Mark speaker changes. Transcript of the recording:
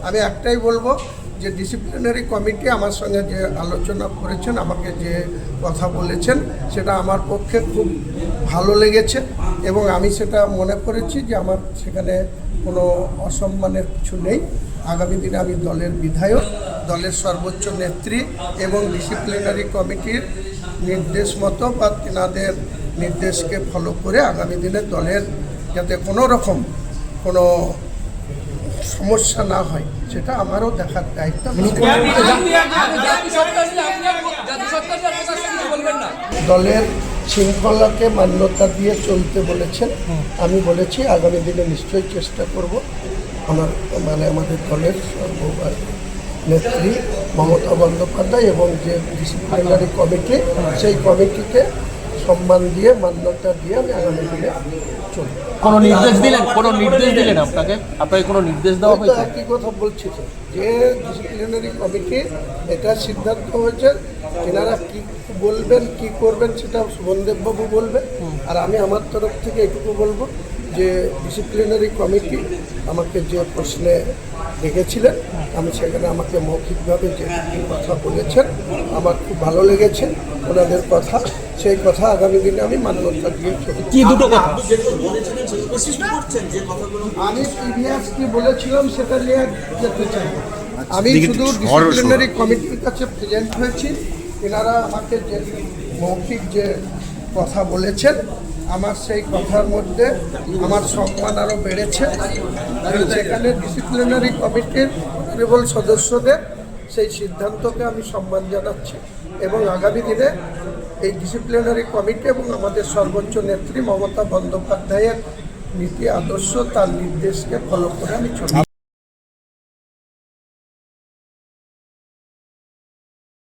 Speaker 1: আমি একটাই বলবো যে ডিসিপ্লিনারি কমিটি আমার সঙ্গে যে আলোচনা করেছেন, আমাকে যে কথা বলেছেন, সেটা আমার পক্ষে খুব ভালো লেগেছে এবং আমি সেটা মনে করেছি যে আমার সেখানে কোনো অসম্মানের কিছু নেই। আগামী দিনে আমি দলের বিধায়ক, দলের সর্বোচ্চ নেত্রী এবং ডিসিপ্লিনারি কমিটির নির্দেশ মতো বা তেনাদের নির্দেশকে ফলো করে আগামী দিনে দলের যাতে কোনো রকম কোনো সমস্যা না হয় সেটা আমারও দেখার দায়িত্ব। দলের শৃঙ্খলাকে মান্যতা দিয়ে চলতে বলেছেন, আমি বলেছি আগামী দিনে নিশ্চয়ই চেষ্টা করব আমাদের দলের নেত্রী মমতা বন্দ্যোপাধ্যায় এবং যে ডিসিপ্লিনারি কমিটি, সেই কমিটিকে সম্মান দিয়ে মান্যতা দিয়ে আমি আগামী দিনে চলব।
Speaker 2: কোনো নির্দেশ দিলেন আপনাকে কোনো নির্দেশ দেওয়া হয়েছে?
Speaker 1: একই কথা বলছি তো, যে ডিসিপ্লিনারি কমিটি এটা সিদ্ধান্ত হয়েছে, এনারা কি বলবেন কি করবেন সেটা সুবনদেববাবু বলবেন। আর আমি আমার তরফ থেকে এটুকু বলবো যে ডিসিপ্লিনারি কমিটি আমাকে যে প্রশ্নে ডেকেছিলেন, আমি সেখানে আমাকে মৌখিকভাবে যে কথা বলেছেন আমার খুব ভালো লেগেছে ওনাদের কথা। সেই কথা আগামী দিনে আমি মান্যতা দিয়ে চলি।
Speaker 2: কি দুটো কথা
Speaker 1: আমি প্রিভিয়াস কি বলেছিলাম সেটা নিয়ে যেতে চাই। আমি শুধু ডিসিপ্লিনারি কমিটির কাছে প্রেজেন্ট হয়েছি, এনারা আমাকে যে মৌখিক যে কথা বলেছেন, আমার সেই কথার মধ্যে আমার সম্মান আরও বেড়েছে। সেখানে ডিসিপ্লিনারি কমিটির কেবল সদস্যদের সেই সিদ্ধান্তকে আমি সম্মান জানাচ্ছি এবং আগামী দিনে এই ডিসিপ্লিনারি কমিটি এবং আমাদের সর্বোচ্চ নেত্রী মমতা বন্দ্যোপাধ্যায়ের নীতি আদর্শ, তার নির্দেশকে ফলো করে আমি চলি।